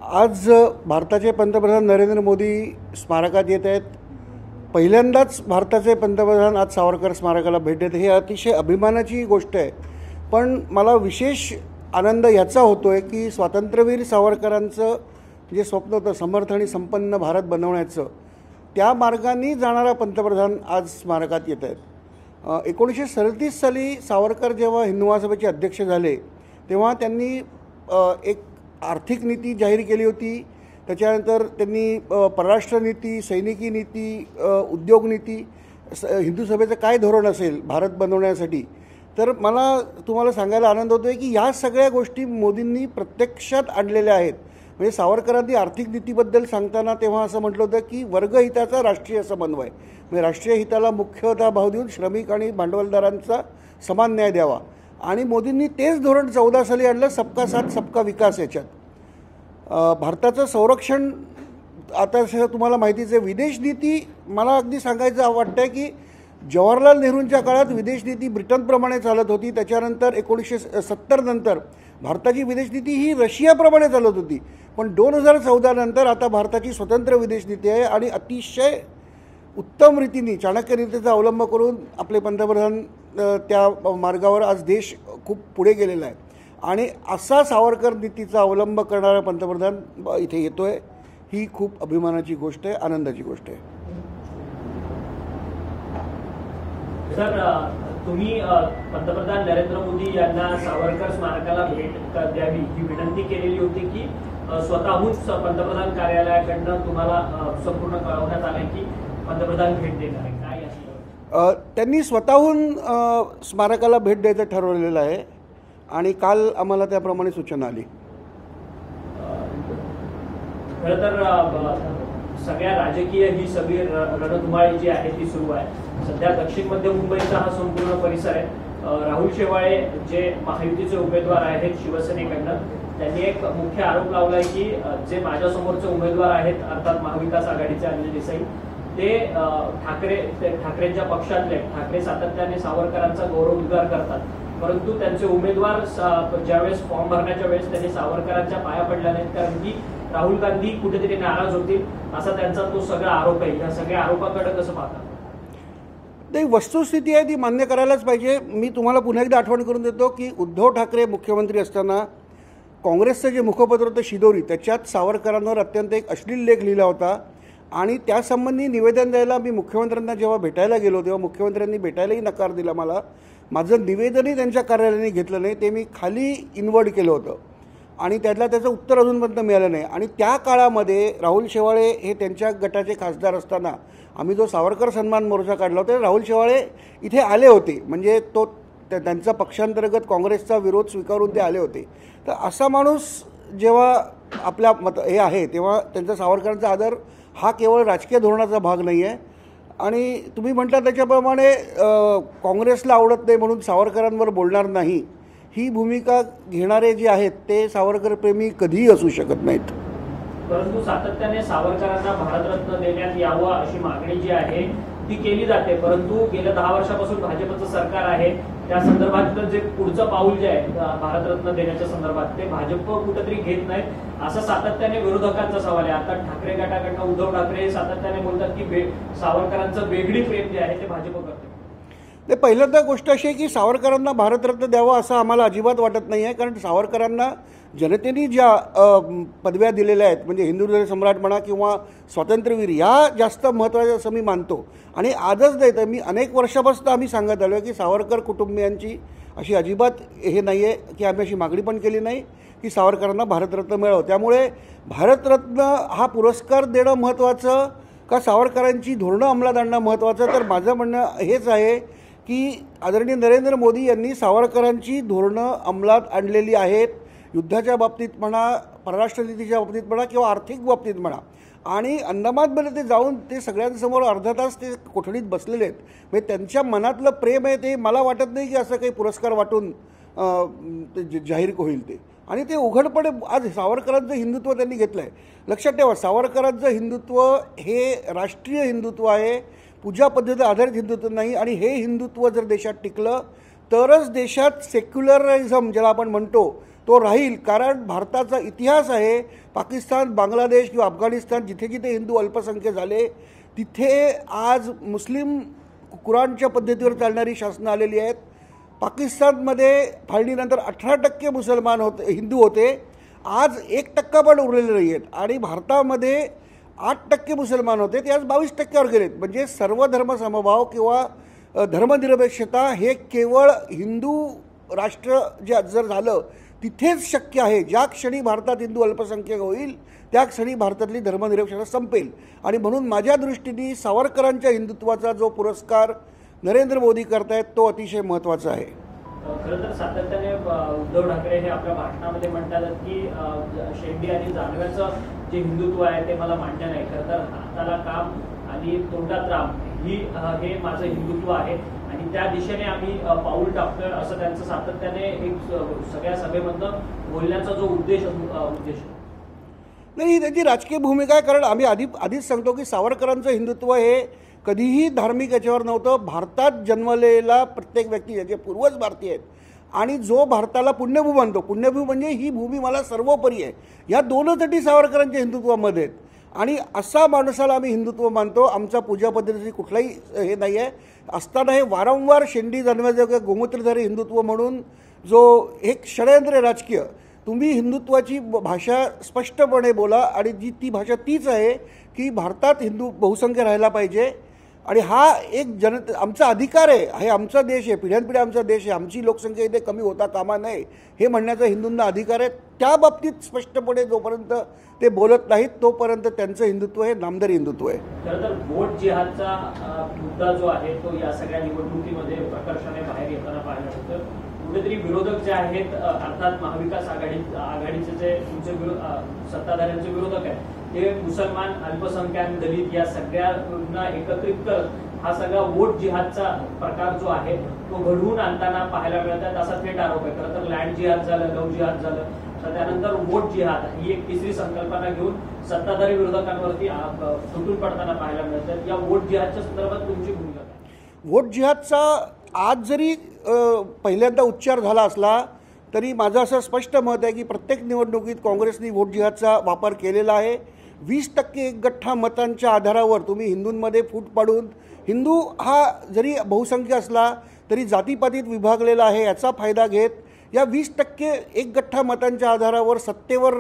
आज भारताचे पंतप्रधान नरेंद्र मोदी स्मारकात येत आहेत। पहिल्यांदाच भारताचे पंतप्रधान आज सावरकर स्मारकाला भेट देत, हे अतिशय अभिमानाची गोष्ट आहे। पण मला विशेष आनंद याचा होतोय की स्वातंत्र्यवीर सावरकरांचं जे स्वप्न होतं समर्थ आणि संपन्न भारत बनवण्याचं, त्या मार्गाने जाणारा पंतप्रधान आज स्मारकात येत आहेत। 1937 साली सावरकर जेव्हा हिंदू महासभेचे अध्यक्ष झाले तेव्हा त्यांनी एक आर्थिक नीती जाहीर केली होती। त्याच्यानंतर त्यांनी परराष्ट्र नीती, सैनिकी नीती, उद्योग नीती, हिंदू सभेचं काय धोरण असेल भारत बनवण्यासाठी, तर मला तुम्हाला सांगायला आनंद होतो आहे की या सगळ्या गोष्टी मोदींनी प्रत्यक्षात आणलेल्या आहेत। म्हणजे सावरकरांनी आर्थिक नीतीबद्दल सांगताना तेव्हा असं म्हटलं होतं की वर्गहिताचा राष्ट्रीय समन्वय, म्हणजे राष्ट्रीय हिताला मुख्यतः भाव देऊन श्रमिक आणि भांडवलदारांचा समान न्याय द्यावा। आणि मोदींनी तेच धोरण 14 साली आणलं, सबका साथ सबका विकास। याच्यात भारताचं संरक्षण, आता तुम्हाला माहितीच आहे, विदेश नीती मला अगदी सांगायचं वाटतंय की जवाहरलाल नेहरूंच्या काळात विदेश नीती ब्रिटनप्रमाणे चालत होती। त्याच्यानंतर 1970 नंतर भारताची विदेश नीती ही रशियाप्रमाणे चालत होती। पण 2014 नंतर आता भारताची स्वतंत्र विदेश नीती आहे आणि अतिशय उत्तम रीतीने चाणक्य नीतीचा अवलंब करून आपले पंतप्रधान त्या मार्गावर आज देश खूप पुढे गेलेला आहे। आणि असा सावरकर नीतीचा अवलंब करणारा पंतप्रधान इथे येतोय, ही खूप अभिमानाची गोष्ट आहे, आनंदाची गोष्ट आहे। सर, तुम्ही पंतप्रधान नरेंद्र मोदी यांना सावरकर स्मारकाला भेट द्यावी ही विनंती केलेली होती की स्वतःहून पंतप्रधान कार्यालयाकडनं तुम्हाला संपूर्ण कळवण्यात आले की पंतप्रधान भेट देणार आहे, काय असं? त्यांनी स्वतःहून स्मारकाला भेट द्यायचं ठरवलेलं आहे आणि काल आम्हाला त्याप्रमाणे सूचना आली। खरं तर सगळ्या राजकीय ही सगळी रणधुमाळी जी आहे ती सुरू आहे। सध्या दक्षिण मध्य मुंबईचा हा संपूर्ण परिसर आहे। राहुल शेवाळे जे महायुतीचे उमेदवार आहेत शिवसेनेकडनं, त्यांनी एक मुख्य आरोप लावलाय की जे माझ्यासमोरचे उमेदवार आहेत अर्थात महाविकास आघाडीचे अनिल देसाई, ते ठाकरेंच्या पक्षातले, ठाकरे सातत्याने सावरकरांचा गौरवोद्गार करतात, परंतु त्यांचे उमेदवार ज्यावेळेस फॉर्म भरण्याच्या वेळेस त्यांनी सावरकरांच्या पाया पडल्या नाहीत, कारण की राहुल गांधी कुठेतरी नाराज होतील असा त्यांचा तो सगळा आरोप आहे। या सगळ्या आरोपाकडे कसं पाहतात? नाही, वस्तुस्थिती आहे ती मान्य करायलाच पाहिजे। मी तुम्हाला पुन्हा एकदा आठवण करून देतो की उद्धव ठाकरे मुख्यमंत्री असताना काँग्रेसचं जे मुखपत्र होतं शिदोरी, त्याच्यात सावरकरांवर अत्यंत एक अश्लील लेख लिहिला होता आणि त्यासंबंधी निवेदन द्यायला मी मुख्यमंत्र्यांना जेव्हा भेटायला गेलो तेव्हा मुख्यमंत्र्यांनी भेटायलाही नकार दिला मला। माझं निवेदनही त्यांच्या कार्यालयाने घेतलं नाही, ते मी खाली इनवर्ड केलं होतं आणि त्याचं उत्तर अजूनपर्यंत मिळालं नाही। आणि त्या काळामध्ये राहुल शेवाळे हे त्यांच्या गटाचे खासदार असताना आम्ही जो सावरकर सन्मान मोर्चा काढला होता, राहुल शेवाळे इथे आले होते, म्हणजे तो त्यांचा पक्षांतर्गत काँग्रेसचा विरोध स्वीकारून ते आले होते। तर असा माणूस जेव्हा आपल्या हे आहे तेव्हा त्यांचा सावरकरांचा आदर हा केवळ राजकीय धोरणाचा भाग नाही आहे। आणि तुम्ही म्हटला त्याच्याप्रमाणे काँग्रेसला आवडत नाही म्हणून सावरकरांवर बोलणार नाही, ही भूमिका घेणारे जे आहेत ते सावरकर प्रेमी कधीही असू शकत नाहीत। परंतु सातत्याने सावरकरांना भारतरत्न देण्यात यावं अशी मागणी जी आहे ती केली जाते, परंतु गेल्या 10 वर्षापासून भाजपचं सरकार आहे, त्या संदर्भातलं जे पुढचं पाऊल जे आहे भारतरत्न देण्याच्या संदर्भात ते भाजप कुठेतरी घेत नाहीत असं सातत्याने विरोधकांचा सवाल आहे। आता ठाकरे गटाकडनं उद्धव ठाकरे सातत्याने बोलतात की सावरकरांचं वेगळी प्रेम जे आहे ते भाजप करते। ते पहिल्यांदा गोष्ट अशी आहे की सावरकरांना भारतरत्न द्यावं असं आम्हाला अजिबात वाटत नाही आहे, कारण सावरकरांना जनतेने ज्या पदव्या दिलेल्या आहेत, म्हणजे हिंदू सम्राट म्हणा किंवा स्वातंत्र्यवीर, या जास्त महत्त्वाच्या असं मी मानतो। आणि आजच नाही तर मी अनेक वर्षापासून आम्ही सांगत आलो आहे की सावरकर कुटुंबियांची अशी अजिबात हे नाही आहे की आम्ही अशी मागणी पण केली नाही की सावरकरांना भारतरत्न मिळावं। त्यामुळे भारतरत्न हा पुरस्कार देणं महत्त्वाचं का सावरकरांची धोरणं अंमलात आणणं महत्त्वाचं, तर माझं म्हणणं हेच आहे की आदरणीय नरेंद्र मोदी यांनी सावरकरांची धोरणं अंमलात आणलेली आहेत, युद्धाच्या बाबतीत म्हणा, परराष्ट्र नीतीच्या बाबतीत म्हणा किंवा आर्थिक बाबतीत म्हणा। आणि अंदमानमध्ये ते जाऊन ते सगळ्यांसमोर अर्धा तास ते कोठडीत बसलेले आहेत, म्हणजे त्यांच्या मनातलं प्रेम आहे ते मला वाटत नाही की असं काही पुरस्कार वाटून जाहीर होईल ते। आणि ते उघडपणे आज सावरकरांचं हिंदुत्व त्यांनी घेतलं आहे। लक्षात ठेवा, सावरकरांचं हिंदुत्व हे राष्ट्रीय हिंदुत्व आहे, पूजा पद्धती आधारित हिंदुत्व नाही। आणि हे हिंदुत्व जर देशात टिकलं तरच देशात सेक्युलरिझम ज्याला आपण म्हणतो तो राहील, कारण भारताचा इतिहास आहे पाकिस्तान, बांगलादेश किंवा अफगाणिस्तान जिथे जिथे हिंदू अल्पसंख्य झाले तिथे आज मुस्लिम कुराणच्या पद्धतीवर चालणारी शासनं आलेली आहेत. पाकिस्तानमध्ये फाळणीनंतर 18% मुसलमान होते, हिंदू होते. आज 1% पण उरलेले नाही आहेत. आणि भारतामध्ये 8% मुसलमान होते, ते आज 22%वर गेलेत. म्हणजे सर्व धर्म समभाव किंवा धर्मनिरपेक्षता हे केवळ हिंदू राष्ट्र जे जर झालं तिथेच शक्य आहे. ज्या क्षणी भारतात हिंदू अल्पसंख्यक होईल त्या क्षणी भारतातली धर्मनिरपेक्षता संपेल. आणि म्हणून माझ्या दृष्टीने सावरकरांच्या हिंदुत्वाचा जो पुरस्कार नरेंद्र मोदी करतायत तो अतिशय महत्त्वाचा आहे. खरं तर सातत्याने उद्धव ठाकरे हे आपल्या भाषणामध्ये म्हणतात की शेंडी आणि जानव्याचं जे हिंदुत्व आहे ते मला मान्य नाही. खरं तर हाताला काम आणि तोंडात राम हे माझं हिंदुत्व आहे आणि त्या दिशेने आम्ही पाऊल टाकतोय असं त्यांचं सातत्याने एक सगळ्या सभेमधनं बोलण्याचा जो उद्देश नाही, त्याची राजकीय भूमिका आहे. कारण आम्ही आधीच सांगतो की सावरकरांचं हिंदुत्व हे कधीही धार्मिक याच्यावर नव्हतं. भारतात जन्मलेला प्रत्येक व्यक्ती ज्याचे पूर्वज भारतीय आहेत आणि जो भारताला पुण्यभूमी मानतो, पुण्यभूमी म्हणजे ही भूमी मला सर्वोपरी आहे, या दोनच अटी सावरकरांच्या हिंदुत्वामध्ये आहेत. आणि असा माणसाला आम्ही हिंदुत्व मानतो. आमचा पूजा पद्धतीची कुठलाही हे नाही आहे. असताना हे वारंवार शेंडी जानव्याचं गोमूत्रधारी हिंदुत्व म्हणून जो एक षडयंत्र राजकीय, तुम्ही हिंदुत्वाची भाषा स्पष्टपणे बोला आणि ती भाषा तीच आहे की भारतात हिंदू बहुसंख्य राहायला पाहिजे आणि हा एक आमचा अधिकार आहे, हे आमचा देश आहे, पिढ्यानपिढ्या आमचा देश आहे, आमची लोकसंख्या इथे कमी होता कामा नये हे म्हणण्याचा हिंदूंना अधिकार आहे. त्या बाबतीत स्पष्टपणे जोपर्यंत ते बोलत नाहीत तोपर्यंत त्यांचं हिंदुत्व हे नामदारी हिंदुत्व आहे. खरं तर वोट जिहादचा मुद्दा जो आहे तो या सगळ्या निवडणुकीमध्ये प्रकर्षाने बाहेर येताना पाहायला मिळतं. कुठेतरी विरोधक जे आहेत अर्थात महाविकास आघाडीचे जे तुमचे सत्ताधाऱ्यांचे विरोधक आहेत ते मुसलमान, अल्पसंख्याक, दलित या सगळ्यांना एकत्रित करत हा सगळा वोट जिहादचा प्रकार जो आहे तो घडवून आणताना पाहायला मिळतात असा थेट आरोप आहे. खरं तर लँड जिहाद झालं, लव जिहाद झालं, तर त्यानंतर वोट जिहाद ही एक तिसरी संकल्पना घेऊन सत्ताधारी विरोधकांवरती तुटून पडताना पाहायला मिळतात. या वोट जिहादच्या संदर्भात तुमची भूमिका काय? वोट जिहादचा आज जरी पहिल्यांदा उच्चार झाला असला तरी माझं असं स्पष्ट मत आहे की प्रत्येक निवडणुकीत काँग्रेसने वोट जिहादचा वापर केलेला आहे. 20% एकगठ्ठा मतांच्या आधारावर तुम्ही हिंदूंमध्ये फूट पाडून, हिंदू हा जरी बहुसंख्य असला तरी जातीपातीत विभागलेला आहे याचा फायदा घेत या 20% एकगठ्ठा मतांच्या आधारावर सत्तेवर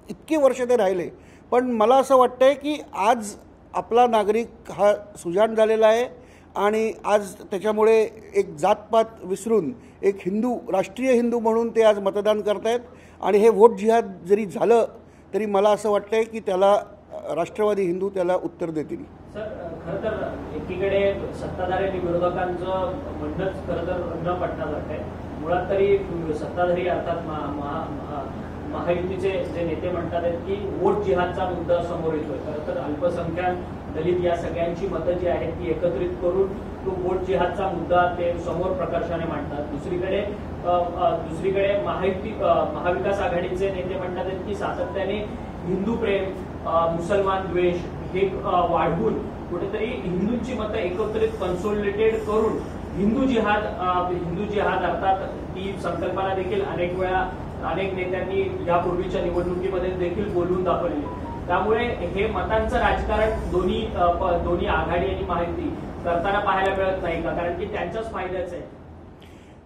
इतके वर्ष ते राहिले. पण मला असं वाटतंय की आज आपला नागरिक हा सुजाण झालेला आहे आणि आज त्याच्यामुळे एक जातपात विसरून एक हिंदू, राष्ट्रीय हिंदू म्हणून ते आज मतदान करतायत. आणि हे वोट जिहाद जरी झालं तरी मला असं वाटतंय की त्याला राष्ट्रवादी हिंदू त्याला उत्तर देतील. सर, खरं तर एकीकडे सत्ताधारी आणि विरोधकांचं म्हणणंच खरं तर न पटण्यासारखं आहे. मुळात तरी सत्ताधारी अर्थात महायुतीचे जे नेते म्हणतात की वोट जिहादचा मुद्दा समोर येतोय. खरं तर अल्पसंख्याक, दलित या सगळ्यांची मतं जी आहेत ती एकत्रित करून तो वोट जिहादचा मुद्दा ते समोर प्रकर्षाने मांडतात. दुसरीकडे महाविकास आघाडीचे नेते म्हणतात की सातत्याने हिंदू प्रेम, मुसलमान द्वेष हे वाढवून कुठेतरी हिंदूंची मतं एकत्रित कन्सोलिडेटेड करून हिंदू जिहाद अर्थात ती संकल्पना देखील अनेक नेत्यांनी यापूर्वीच्या निवडणुकीमध्ये देखील बोलवून दाखवलेली. त्यामुळे हे मतांचं राजकारण दोन्ही आघाडी आणि महायुती करताना पाहायला मिळत नाही का? कारण की त्यांच्याच फायद्याच आहे.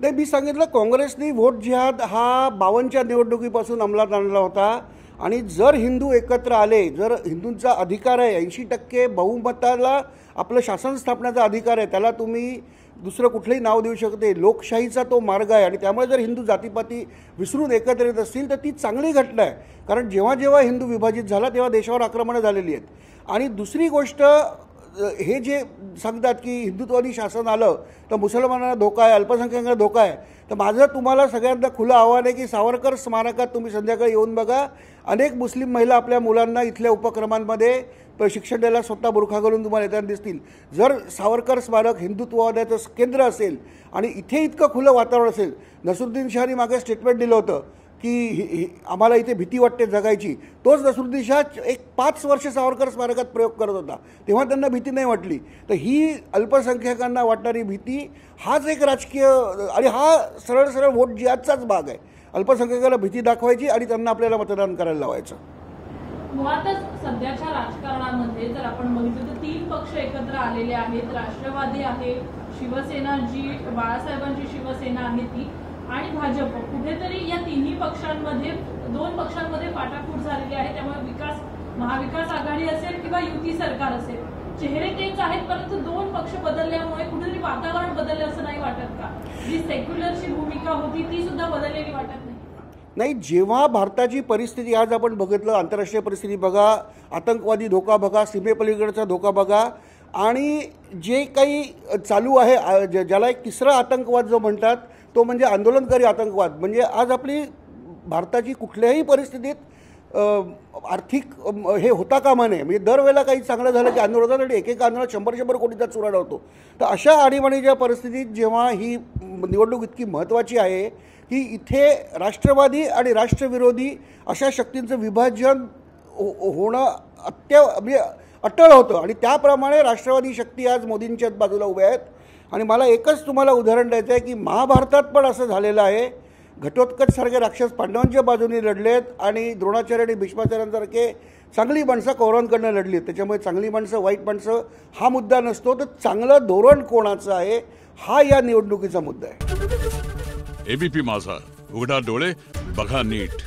नाही, मी सांगितलं काँग्रेसने वोट जिहाद हा 52च्या निवडणुकीपासून अंमलात आणला होता. आणि जर हिंदू एकत्र आले, जर हिंदूंचा अधिकार आहे, 80% बहुमताला आपलं शासन स्थापण्याचा अधिकार आहे, त्याला तुम्ही दुसरं कुठलंही नाव देऊ शकते, लोकशाहीचा तो मार्ग आहे. आणि त्यामुळे जर हिंदू जातीपाती विसरून एकत्र येत असतील तर ती चांगली घटना आहे. कारण जेव्हा जेव्हा हिंदू विभाजित झाला तेव्हा देशावर आक्रमणं झालेली आहेत. आणि दुसरी गोष्ट, हे जे सांगतात की हिंदुत्वादी शासन आलं तर मुसलमानांना धोका आहे, अल्पसंख्याकांना धोका आहे, तर माझं तुम्हाला सगळ्यांना खुलं आव्हान आहे की सावरकर स्मारकात तुम्ही संध्याकाळी येऊन बघा. अनेक मुस्लिम महिला आपल्या मुलांना इथल्या उपक्रमांमध्ये शिक्षण द्यायला स्वतः बुरखा घालून तुम्हाला येताना दिसतील. जर सावरकर स्मारक हिंदुत्ववादाचं केंद्र असेल आणि इथे इतकं खुलं वातावरण असेल, नसरुद्दीन शहानी मागे स्टेटमेंट दिलं होतं की आम्हाला इथे भीती वाटते जगायची, तोच नसरुद्दीन शाह एक 5 वर्ष सावरकर स्मारकात प्रयोग करत होता, तेव्हा त्यांना भीती नाही वाटली. तर ही अल्पसंख्याकांना वाटणारी भीती हाच एक राजकीय आणि हा सरळ सरळ वोट जिहादचाच भाग आहे. अल्पसंख्याकाला भीती दाखवायची आणि त्यांना आपल्याला मतदान करायला लावायचं. मुळातच सध्याच्या राजकारणामध्ये जर आपण बघितलं तर 3 पक्ष एकत्र आलेले आहेत. राष्ट्रवादी आहे, शिवसेना जी बाळासाहेबांची शिवसेना आहे ती, आणि भाजप. कुठेतरी या तिन्ही पक्षांमध्ये 2 पक्षांमध्ये फाटाफूट झालेली आहे. त्यामुळे महाविकास आघाडी असेल किंवा युती सरकार असेल, चेहरे तेच आहेत, परंतु 2 पक्ष बदलल्यामुळे कुठेतरी वातावरण बदललं असं नाही वाटत का? जी सेक्युलरची भूमिका होती ती सुद्धा बदललेली वाटत नाही? नाही, जेव्हा भारताची परिस्थिती आज आपण बघितलं, आंतरराष्ट्रीय परिस्थिती बघा, आतंकवादी धोका बघा, सीमेपलीकडचा धोका बघा, आणि जे काही चालू आहे ज्याला एक तिसरा आतंकवाद जो म्हणतात तो म्हणजे आंदोलनकारी आतंकवाद. म्हणजे आज आपली भारताची कुठल्याही परिस्थितीत आर्थिक हे होता कामा नये. म्हणजे दरवेळेला काही चांगलं झालं की आंदोलनासाठी एक आंदोलन 100 कोटीचा चुराडा होतो. तर अशा आणीबाणीच्या परिस्थितीत जेव्हा ही निवडणूक इतकी महत्त्वाची आहे की इथे राष्ट्रवादी आणि राष्ट्रविरोधी अशा शक्तींचं विभाजन होणं म्हणजे अटळ होतं, आणि त्याप्रमाणे राष्ट्रवादी शक्ती आज मोदींच्याच बाजूला उभ्या आहेत. आणि मला एकच तुम्हाला उदाहरण द्यायचं आहे की महाभारतात पण असं झालेलं आहे. घटोत्कचसारखे राक्षस पांडवांच्या बाजूने लढलेत आणि द्रोणाचार्य आणि भीष्माचार्यांसारखे चांगली माणसं कौरवांकडनं लढली. त्याच्यामुळे चांगली माणसं वाईट माणसं हा मुद्दा नसतो, तर चांगलं धोरण कोणाचं आहे हा या निवडणुकीचा मुद्दा आहे. एबीपी माझा, उघडा डोळे बघा नीट.